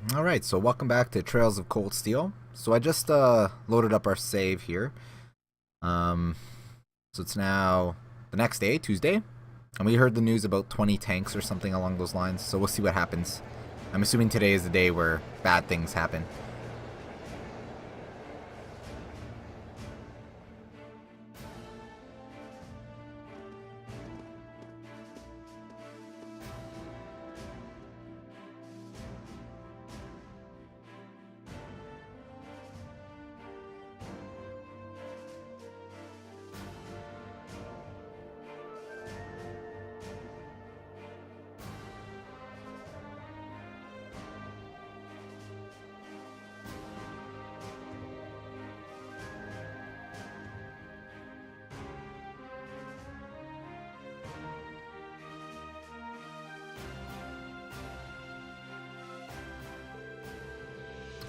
Alright, so welcome back to Trails of Cold Steel. So I just loaded up our save here. Um, so it's now the next day, Tuesday, and we heard the news about 20 tanks or something along those lines, so we'll see what happens. I'm assuming today is the day where bad things happen.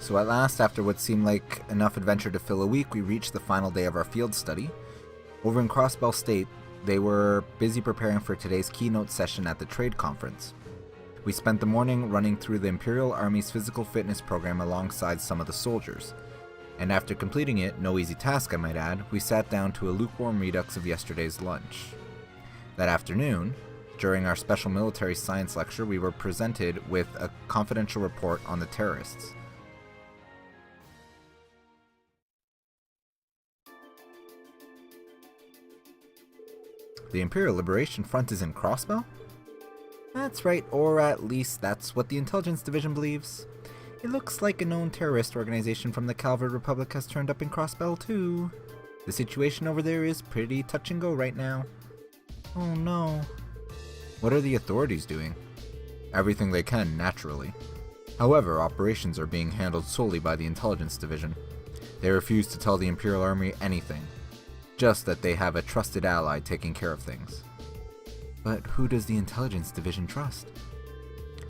So at last, after what seemed like enough adventure to fill a week, we reached the final day of our field study. Over in Crossbell State, they were busy preparing for today's keynote session at the trade conference. We spent the morning running through the Imperial Army's physical fitness program alongside some of the soldiers. And after completing it, no easy task I might add, we sat down to a lukewarm redux of yesterday's lunch. That afternoon, during our special military science lecture, we were presented with a confidential report on the terrorists. The Imperial Liberation Front is in Crossbell? That's right, or at least that's what the Intelligence Division believes. It looks like a known terrorist organization from the Calvard Republic has turned up in Crossbell too. The situation over there is pretty touch and go right now. Oh no. What are the authorities doing? Everything they can, naturally. However, operations are being handled solely by the Intelligence Division. They refuse to tell the Imperial Army anything. Just that they have a trusted ally taking care of things. But who does the Intelligence Division trust?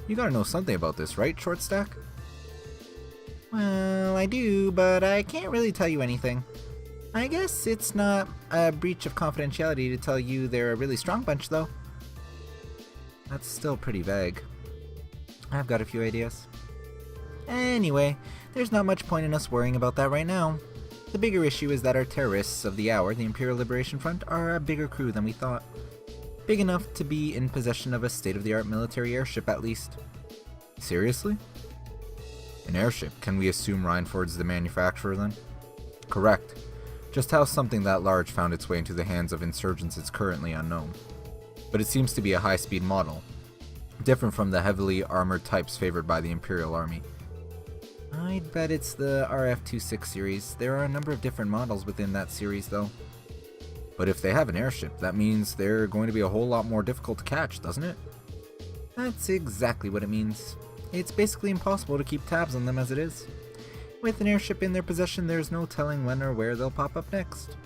You gotta know something about this, right, Shortstack? Well, I do, but I can't really tell you anything. I guess it's not a breach of confidentiality to tell you they're a really strong bunch, though. That's still pretty vague. I've got a few ideas. Anyway, there's not much point in us worrying about that right now. The bigger issue is that our terrorists of the hour, the Imperial Liberation Front, are a bigger crew than we thought. Big enough to be in possession of a state-of-the-art military airship, at least. Seriously? An airship? Can we assume Rhineford's the manufacturer, then? Correct. Just how something that large found its way into the hands of insurgents is currently unknown. But it seems to be a high-speed model, different from the heavily armored types favored by the Imperial Army. I'd bet it's the RF-26 series. There are a number of different models within that series, though. But if they have an airship, that means they're going to be a whole lot more difficult to catch, doesn't it? That's exactly what it means. It's basically impossible to keep tabs on them as it is. With an airship in their possession, there's no telling when or where they'll pop up next.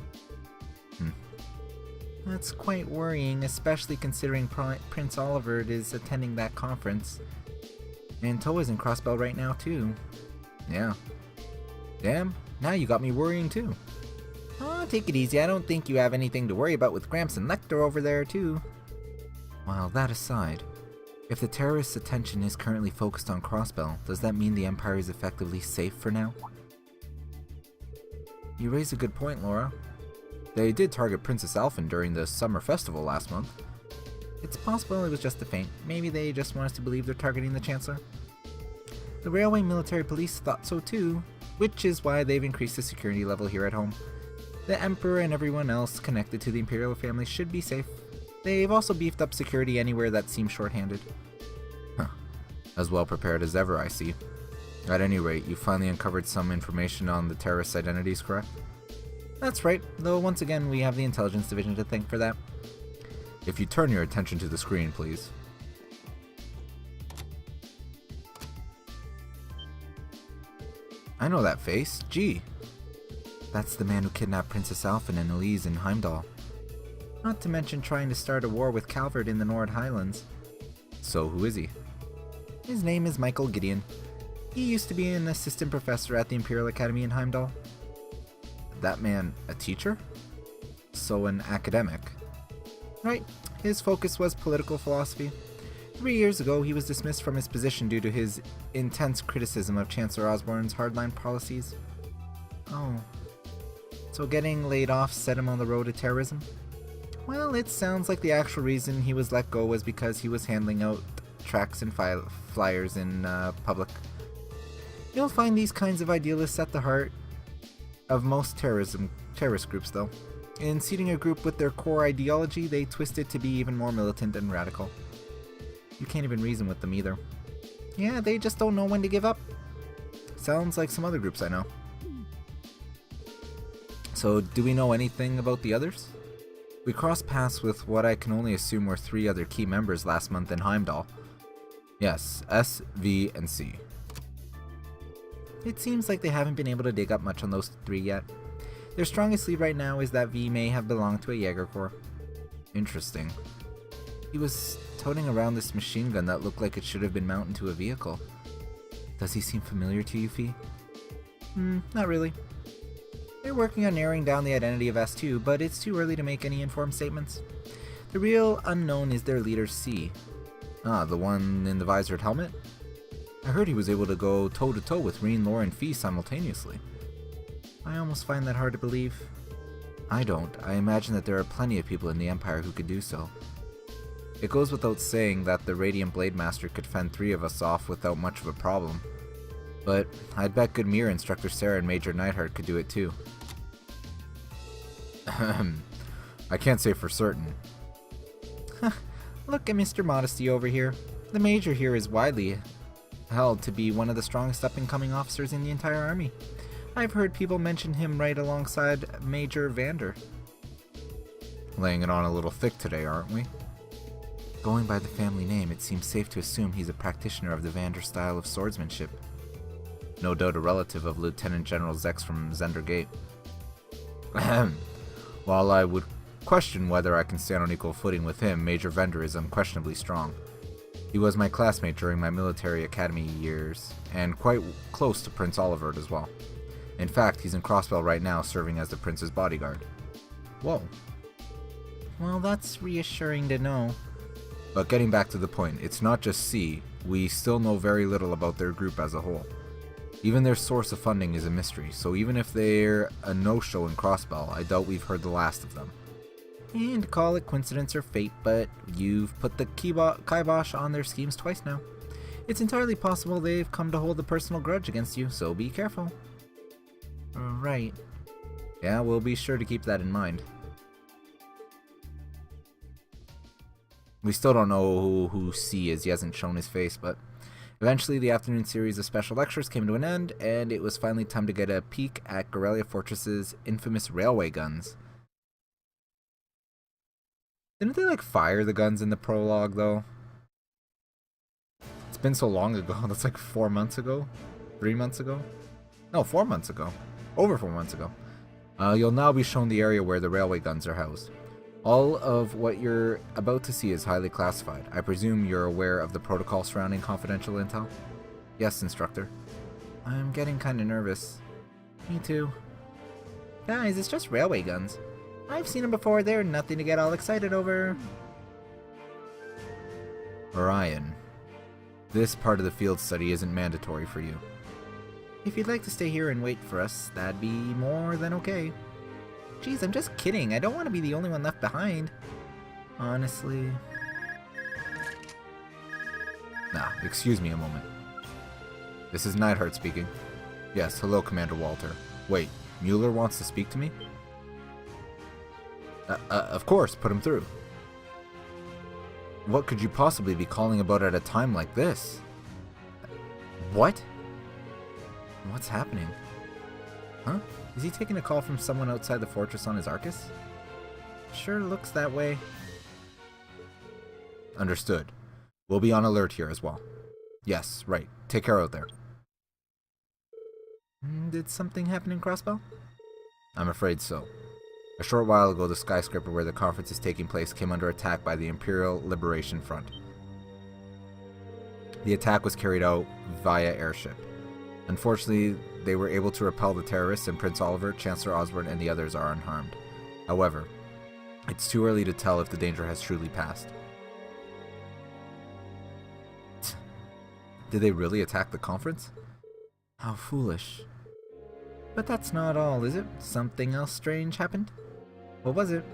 That's quite worrying, especially considering Prince Oliver is attending that conference. And Toa's in Crossbell right now, too. Yeah. Damn, now you got me worrying too. Oh, take it easy, I don't think you have anything to worry about with Gramps and Lecter over there too. While that aside, if the terrorists' attention is currently focused on Crossbell, does that mean the Empire is effectively safe for now? You raise a good point, Laura. They did target Princess Alphen during the summer festival last month. It's possible it was just a feint. Maybe they just want us to believe they're targeting the Chancellor. The Railway Military Police thought so too, which is why they've increased the security level here at home. The Emperor and everyone else connected to the Imperial family should be safe. They've also beefed up security anywhere that seems short-handed. Huh. As well prepared as ever, I see. At any rate, you finally uncovered some information on the terrorists' identities, correct? That's right, though once again we have the Intelligence Division to thank for that. If you turn your attention to the screen, please. I know that face. Gee. That's the man who kidnapped Princess Alphen and Elise in Heimdall. Not to mention trying to start a war with Calvard in the Nord Highlands. So who is he? His name is Michael Gideon. He used to be an assistant professor at the Imperial Academy in Heimdall. That man a teacher? So an academic. Right, his focus was political philosophy. 3 years ago, he was dismissed from his position due to his intense criticism of Chancellor Osborne's hardline policies. Oh. So getting laid off set him on the road to terrorism? Well, it sounds like the actual reason he was let go was because he was handing out tracts and flyers in public. You'll find these kinds of idealists at the heart of most terrorist groups, though. In seating a group with their core ideology, they twist it to be even more militant and radical. You can't even reason with them either. Yeah, they just don't know when to give up. Sounds like some other groups I know. So, do we know anything about the others? We crossed paths with what I can only assume were 3 other key members last month in Heimdall. Yes, S, V, and C. It seems like they haven't been able to dig up much on those 3 yet. Their strongest lead right now is that V may have belonged to a Jaeger Corps. Interesting. He was toting around this machine gun that looked like it should have been mounted to a vehicle. Does he seem familiar to you, Fee? Not really. They're working on narrowing down the identity of S2, but it's too early to make any informed statements. The real unknown is their leader, C. Ah, the one in the visored helmet? I heard he was able to go toe-to-toe with Reen, Lore, and Fee simultaneously. I almost find that hard to believe. I don't. I imagine that there are plenty of people in the Empire who could do so. It goes without saying that the Radiant Blade Master could fend 3 of us off without much of a problem. But I'd bet good Mir, Instructor Sarah, and Major Neidhart could do it too. I can't say for certain. Look at Mr. Modesty over here. The Major here is widely held to be one of the strongest up-and-coming officers in the entire army. I've heard people mention him right alongside Major Vander. Laying it on a little thick today, aren't we? Going by the family name, it seems safe to assume he's a practitioner of the Vander style of swordsmanship. No doubt a relative of Lieutenant General Zex from Zender Gate. While I would question whether I can stand on equal footing with him, Major Vander is unquestionably strong. He was my classmate during my military academy years, and quite close to Prince Olivert as well. In fact, he's in Crossbell right now, serving as the Prince's bodyguard. Whoa. Well, that's reassuring to know. But getting back to the point, it's not just C. We still know very little about their group as a whole. Even their source of funding is a mystery, so even if they're a no-show in Crossbell, I doubt we've heard the last of them. And call it coincidence or fate, but you've put the kibosh on their schemes twice now. It's entirely possible they've come to hold a personal grudge against you, so be careful. Right. Yeah, we'll be sure to keep that in mind. We still don't know who C is. He hasn't shown his face, but eventually the afternoon series of special lectures came to an end, and it was finally time to get a peek at Garrelia Fortress's infamous railway guns. Didn't they, fire the guns in the prologue, though? It's been so long ago. That's 4 months ago? 3 months ago? No, 4 months ago. Over 4 months ago. You'll now be shown the area where the railway guns are housed. All of what you're about to see is highly classified. I presume you're aware of the protocol surrounding confidential intel? Yes, Instructor. I'm getting kinda nervous. Me too. Guys, it's just railway guns. I've seen them before, they're nothing to get all excited over. Orion, this part of the field study isn't mandatory for you. If you'd like to stay here and wait for us, that'd be more than okay. Geez, I'm just kidding. I don't want to be the only one left behind. Honestly. Nah, excuse me a moment. This is Neidhart speaking. Yes, hello, Commander Walter. Wait, Mueller wants to speak to me? Of course, put him through. What could you possibly be calling about at a time like this? What? What's happening? Huh? Is he taking a call from someone outside the fortress on his Arcus? Sure looks that way. Understood. We'll be on alert here as well. Yes, right. Take care out there. Did something happen in Crossbell? I'm afraid so. A short while ago, the skyscraper where the conference is taking place came under attack by the Imperial Liberation Front. The attack was carried out via airship. Unfortunately, they were able to repel the terrorists, and Prince Olivert, Chancellor Osborne, and the others are unharmed. However, it's too early to tell if the danger has truly passed. Did they really attack the conference? How foolish. But that's not all, is it? Something else strange happened? What was it?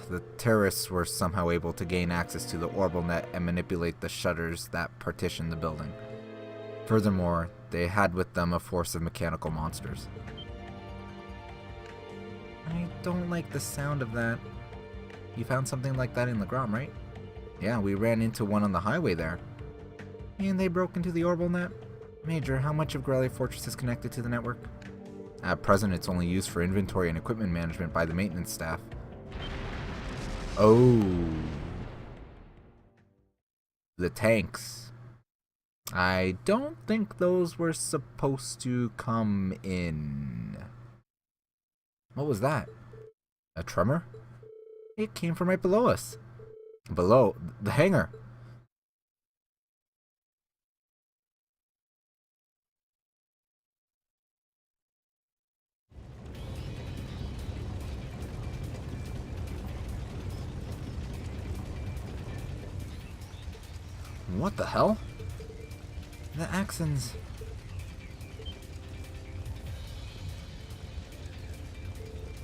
The terrorists were somehow able to gain access to the orbital net and manipulate the shutters that partition the building. Furthermore, they had with them a force of mechanical monsters. I don't like the sound of that. You found something like that in Legram, right? Yeah, we ran into one on the highway there. And they broke into the orbital net? Major, how much of Grellia Fortress is connected to the network? At present, it's only used for inventory and equipment management by the maintenance staff. Oh. The tanks. I don't think those were supposed to come in. What was that? A tremor? It came from right below us. Below? The hangar. What the hell? The Axons.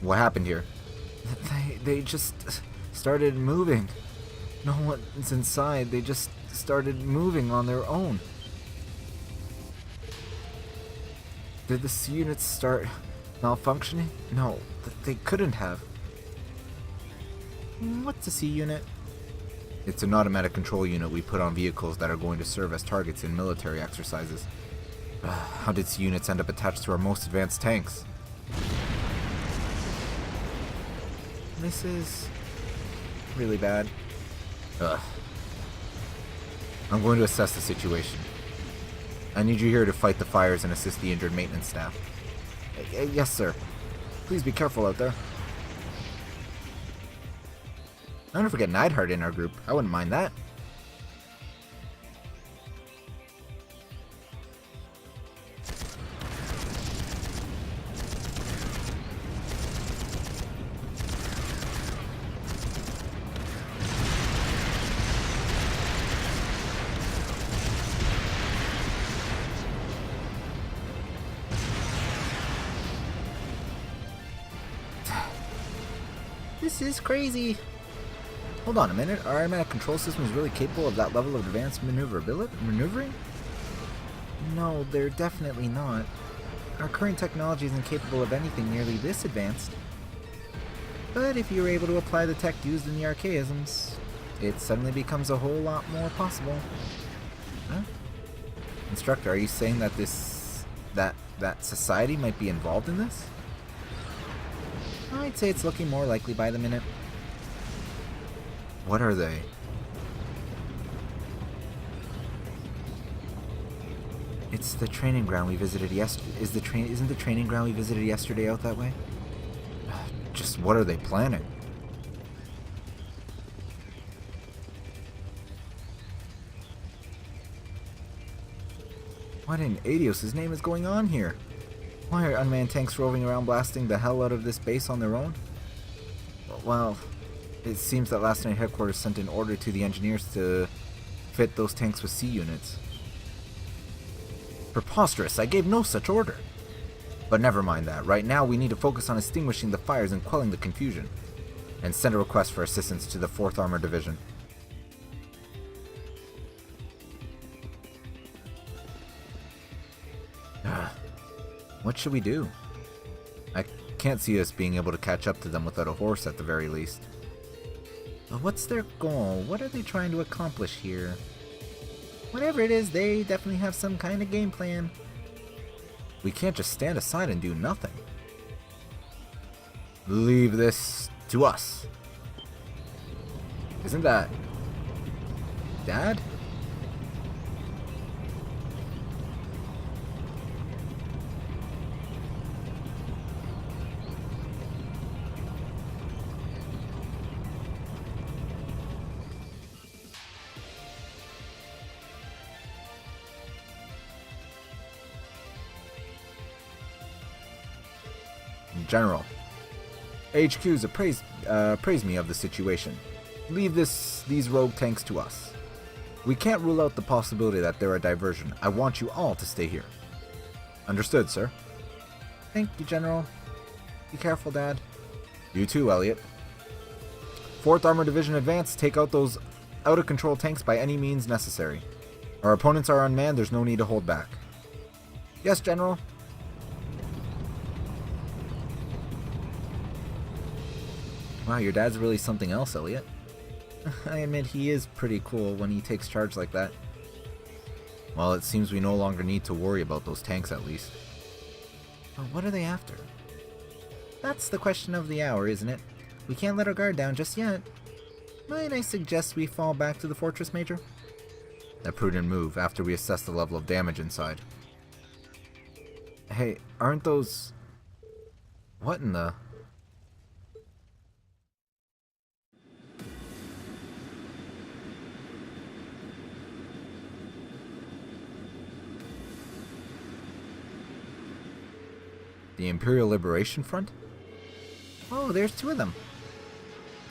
What happened here? They just started moving. No one's inside. They just started moving on their own. Did the C units start malfunctioning? No, they couldn't have. What's a C unit? It's an automatic control unit we put on vehicles that are going to serve as targets in military exercises. How did C units end up attached to our most advanced tanks? This is really bad. I'm going to assess the situation. I need you here to fight the fires and assist the injured maintenance staff. Yes, sir. Please be careful out there. I don't forget Neidhart in our group. I wouldn't mind that. This is crazy. Hold on a minute, our automatic control system is really capable of that level of advanced maneuvering? No, they're definitely not. Our current technology isn't capable of anything nearly this advanced. But if you're able to apply the tech used in the archaisms, it suddenly becomes a whole lot more possible. Huh? Instructor, are you saying that that society might be involved in this? I'd say it's looking more likely by the minute. What are they? It's the training ground we visited yesterday. Isn't the training ground we visited yesterday out that way? Just what are they planning? What in Adios' name is going on here? Why are unmanned tanks roving around blasting the hell out of this base on their own? Well, it seems that last night headquarters sent an order to the engineers to fit those tanks with C units. Preposterous, I gave no such order. But never mind that. Right now we need to focus on extinguishing the fires and quelling the confusion. And send a request for assistance to the 4th Armored Division. What should we do? I can't see us being able to catch up to them without a horse at the very least. What's their goal? What are they trying to accomplish here? Whatever it is, they definitely have some kind of game plan. We can't just stand aside and do nothing. Leave this to us. Isn't that Dad? General, HQ's appraised me of the situation. Leave these rogue tanks to us. We can't rule out the possibility that they're a diversion. I want you all to stay here. Understood, sir. Thank you, General. Be careful, Dad. You too, Elliot. 4th Armored Division advance. Take out those out-of-control tanks by any means necessary. Our opponents are unmanned. There's no need to hold back. Yes, General. Wow, your dad's really something else, Elliot. I admit he is pretty cool when he takes charge like that. Well, it seems we no longer need to worry about those tanks at least. But what are they after? That's the question of the hour, isn't it? We can't let our guard down just yet. Might I suggest we fall back to the fortress, Major? A prudent move after we assess the level of damage inside. Hey, aren't those... What in the... The Imperial Liberation Front? Oh, there's 2 of them.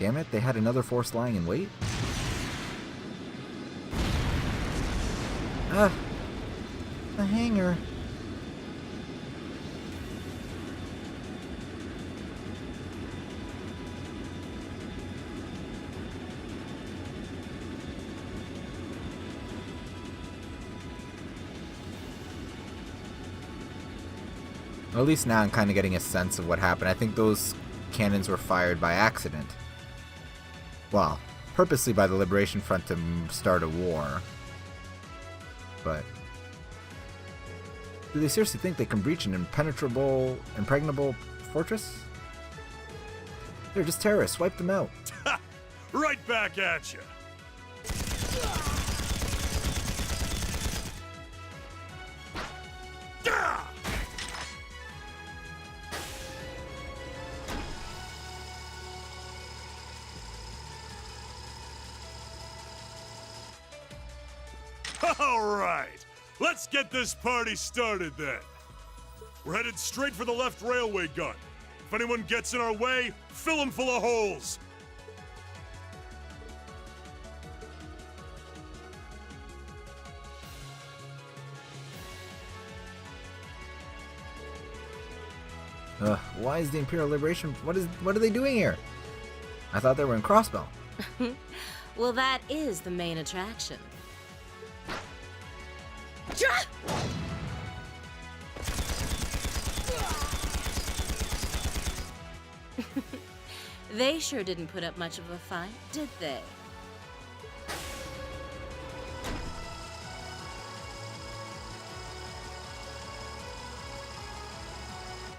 Damn it, they had another force lying in wait? Ah! The hangar. Well, at least now I'm kind of getting a sense of what happened. I think those cannons were fired by accident. Well, purposely by the Liberation Front to start a war. But do they seriously think they can breach an impregnable fortress? They're just terrorists. Wipe them out. Right back at you. All right, let's get this party started then. We're headed straight for the left railway gun. If anyone gets in our way, fill them full of holes. Why is the Imperial Liberation... What are they doing here? I thought they were in Crossbell. Well, that is the main attraction. They sure didn't put up much of a fight, did they?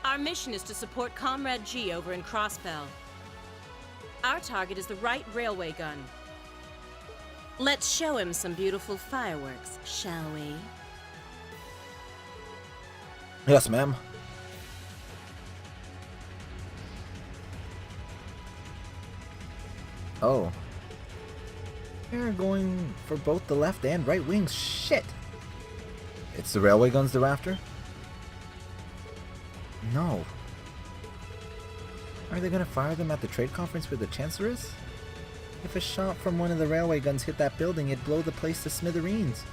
Our mission is to support Comrade G over in Crossbell. Our target is the right railway gun. Let's show him some beautiful fireworks, shall we? Yes, ma'am. Oh. They're going for both the left and right wings. Shit! It's the railway guns they're after? No. Are they gonna fire them at the trade conference where the Chancellor is? If a shot from one of the railway guns hit that building, it'd blow the place to smithereens.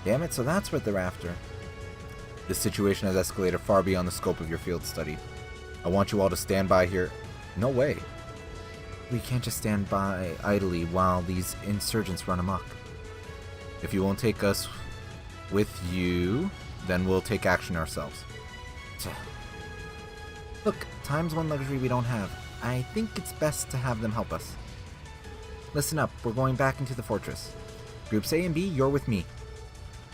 Damn it, so that's what they're after. This situation has escalated far beyond the scope of your field study. I want you all to stand by here. No way. We can't just stand by idly while these insurgents run amok. If you won't take us with you, then we'll take action ourselves. Look, time's one luxury we don't have. I think it's best to have them help us. Listen up, we're going back into the fortress. Groups A and B, you're with me.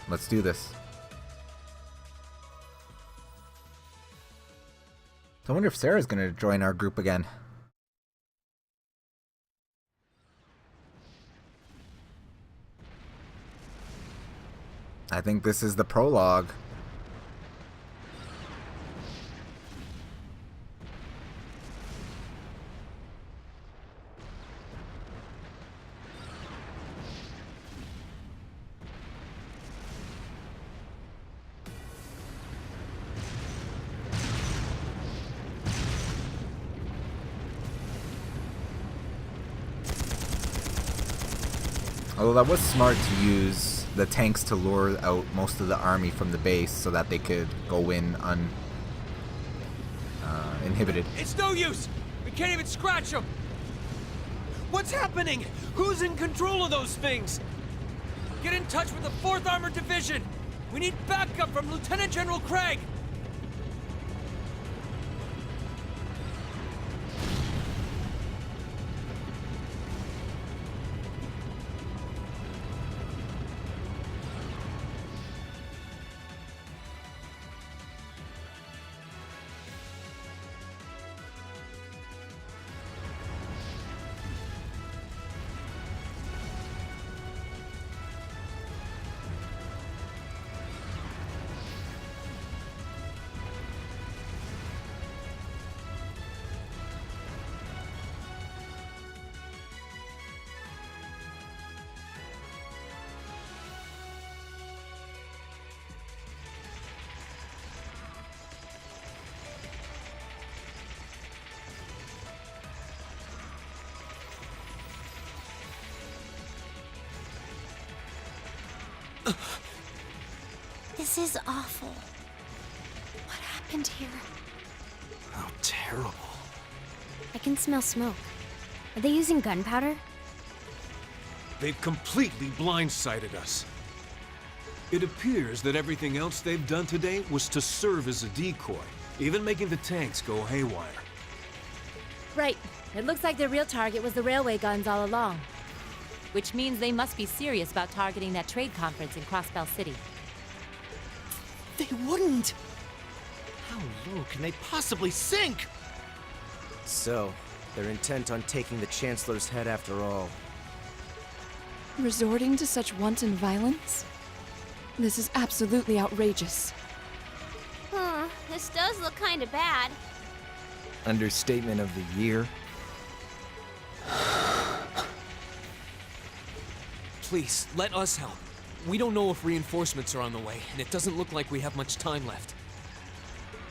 Let's do this. I wonder if Sarah's gonna join our group again. I think this is the prologue. Although that was smart to use the tanks to lure out most of the army from the base so that they could go in uninhibited. It's no use! We can't even scratch them! What's happening? Who's in control of those things? Get in touch with the 4th Armored Division! We need backup from Lieutenant General Craig! This is awful. What happened here? How terrible. I can smell smoke. Are they using gunpowder? They've completely blindsided us. It appears that everything else they've done today was to serve as a decoy, even making the tanks go haywire. Right. It looks like their real target was the railway guns all along. Which means they must be serious about targeting that trade conference in Crossbell City. They wouldn't! How low can they possibly sink? So, they're intent on taking the Chancellor's head after all. Resorting to such wanton violence? This is absolutely outrageous. This does look kinda bad. Understatement of the year. Please, let us help. We don't know if reinforcements are on the way, and it doesn't look like we have much time left.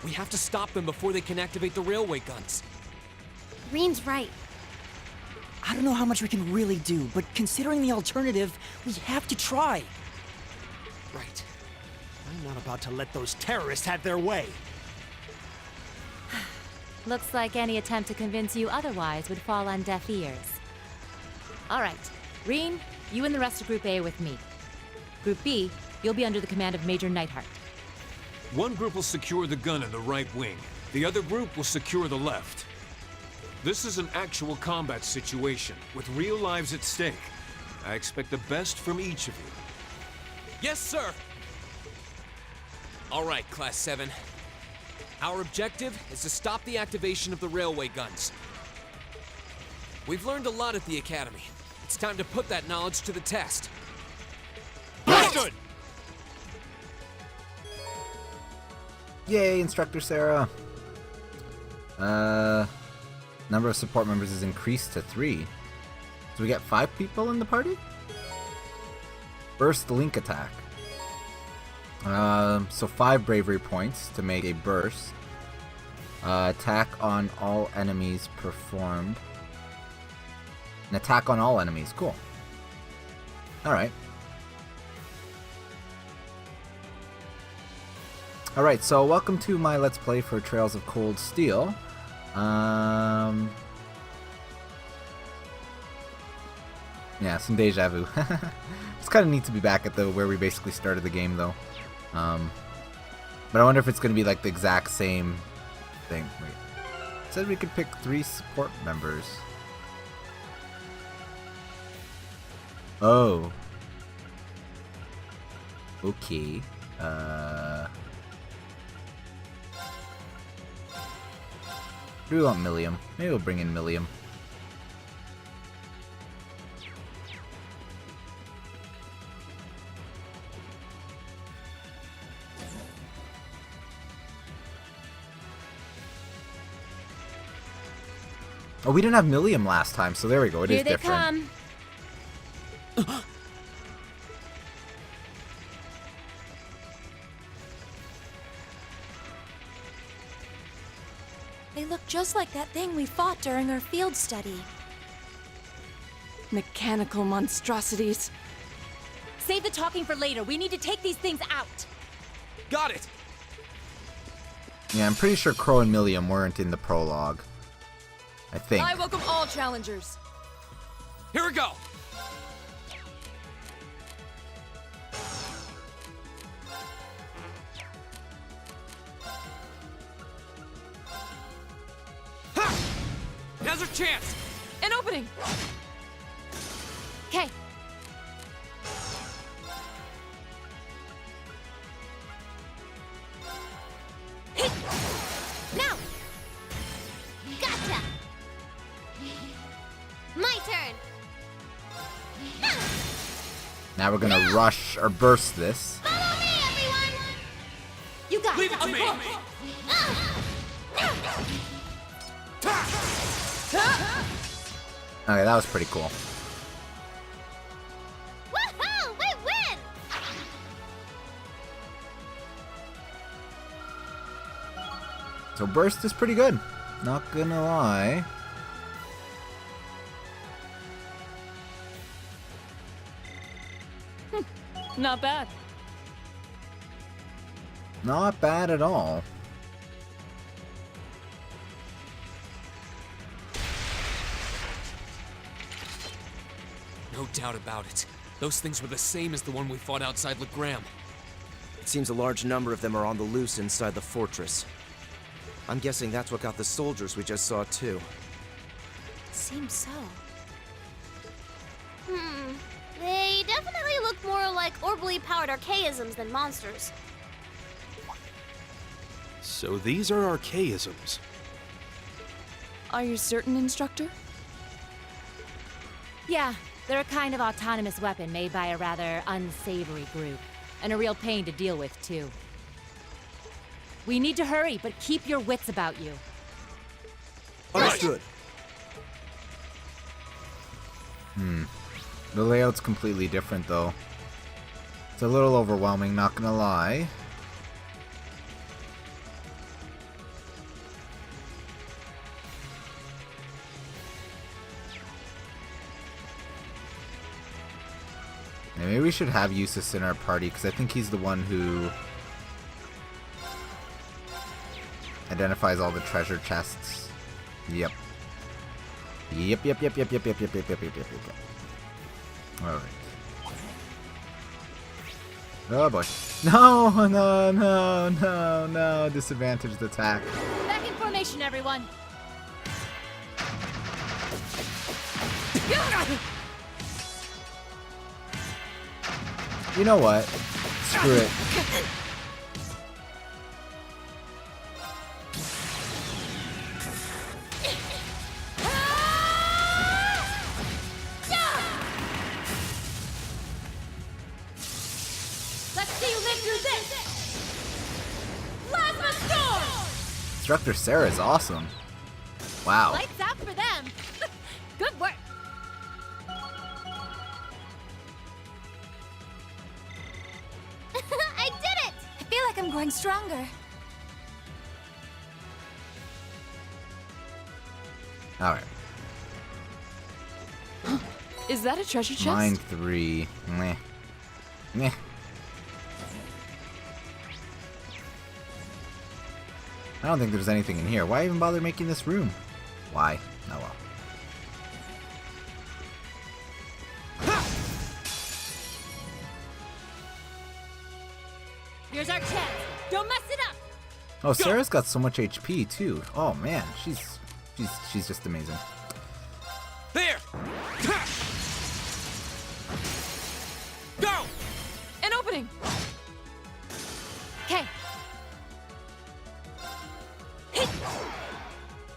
We have to stop them before they can activate the railway guns. Reen's right. I don't know how much we can really do, but considering the alternative, we have to try. Right. I'm not about to let those terrorists have their way. Looks like any attempt to convince you otherwise would fall on deaf ears. All right. Reen, you and the rest of Group A are with me. Group B, you'll be under the command of Major Neidhart. One group will secure the gun in the right wing. The other group will secure the left. This is an actual combat situation, with real lives at stake. I expect the best from each of you. Yes, sir! All right, Class 7. Our objective is to stop the activation of the railway guns. We've learned a lot at the Academy. It's time to put that knowledge to the test. Understood! Yay, Instructor Sarah. Number of support members is increased to 3. So we get 5 people in the party? Burst Link Attack. So 5 bravery points to make a burst. Attack on all enemies performed. An attack on all enemies. Cool. Alright. Alright, so welcome to my Let's Play for Trails of Cold Steel. Yeah, some deja vu. It's kind of neat to be back at where we basically started the game, though. But I wonder if it's going to be like the exact same thing. Wait. It said we could pick 3 support members. Oh. Okay. Do we want Millium? Maybe we'll bring in Millium. Oh, we didn't have Millium last time, so there we go. It is different. Here they come. They look just like that thing we fought during our field study. Mechanical monstrosities. Save the talking for later. We need to take these things out. Got it! Yeah, I'm pretty sure Crow and Milliam weren't in the prologue. I think. I welcome all challengers. Here we go! Ha! Now's our chance! An opening! Okay. Now! Gotcha! My turn! Now we're gonna rush or burst this. Follow me, everyone! You got Leave it to me! Okay, that was pretty cool. Woohoo! We win! So burst is pretty good. Not gonna lie. Not bad. Not bad at all. No doubt about it. Those things were the same as the one we fought outside Legram. It seems a large number of them are on the loose inside the fortress. I'm guessing that's what got the soldiers we just saw, too. Seems so. They definitely look more like orbally powered archaisms than monsters. So these are archaisms. Are you certain, Instructor? Yeah, they're a kind of autonomous weapon made by a rather unsavory group. And a real pain to deal with, too. We need to hurry, but keep your wits about you. Understood. The layout's completely different though. It's a little overwhelming, not gonna lie. Yeah, maybe we should have Eustace in our party, because I think he's the one who identifies all the treasure chests. Yep. Yep. Alright. Oh boy. No. Disadvantaged attack. Back in formation, everyone. You know what? Screw it. Let's see you live through this! Plasma Storm! Instructor Sarah is awesome. Wow. Lights out for them! Good work! I did it! I feel like I'm growing stronger. Alright. Is that a treasure chest? Mine 3. Meh. Meh. I don't think there's anything in here. Why even bother making this room? Why? Oh well. Here's our chance. Don't mess it up! Oh, Sarah's got so much HP too. Oh man, she's just amazing. There! Go! An opening! Okay.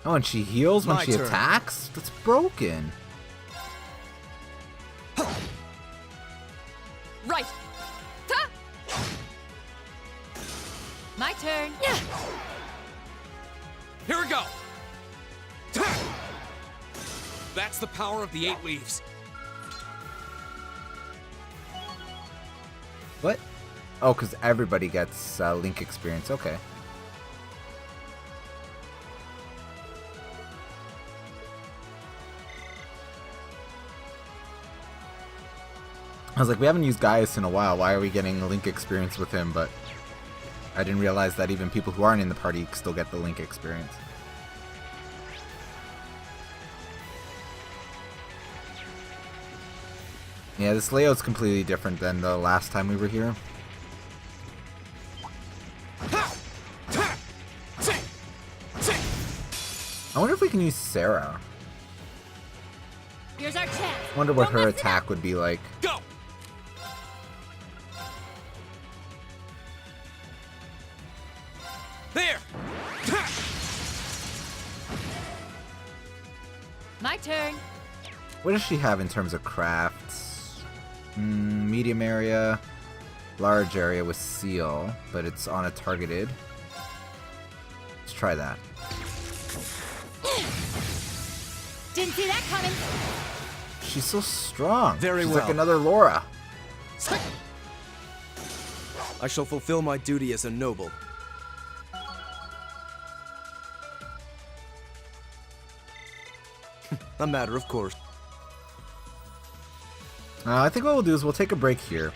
Oh, and she heals when My she turn. attacks? That's broken. Right! Ta! My turn. Here we go! That's the power of the 8 leaves. What? Oh, because everybody gets Link experience. Okay. I was like, we haven't used Gaius in a while. Why are we getting Link experience with him? But I didn't realize that even people who aren't in the party still get the Link experience. Yeah, this layout's completely different than the last time we were here. I wonder if we can use Sarah. Here's our chance. I wonder what her attack would be like. Go! There! My turn. What does she have in terms of crafts? Medium area, large area with seal, but it's on a targeted. Let's try that. Didn't see that coming. She's so strong. Very She's well. like another Laura. I shall fulfill my duty as a noble. A matter of course. I think what we'll do is we'll take a break here.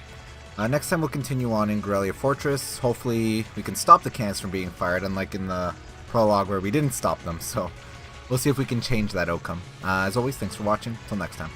Next time we'll continue on in Corellia Fortress. Hopefully we can stop the cannons from being fired, unlike in the prologue where we didn't stop them. So we'll see if we can change that outcome. As always, thanks for watching. Till next time.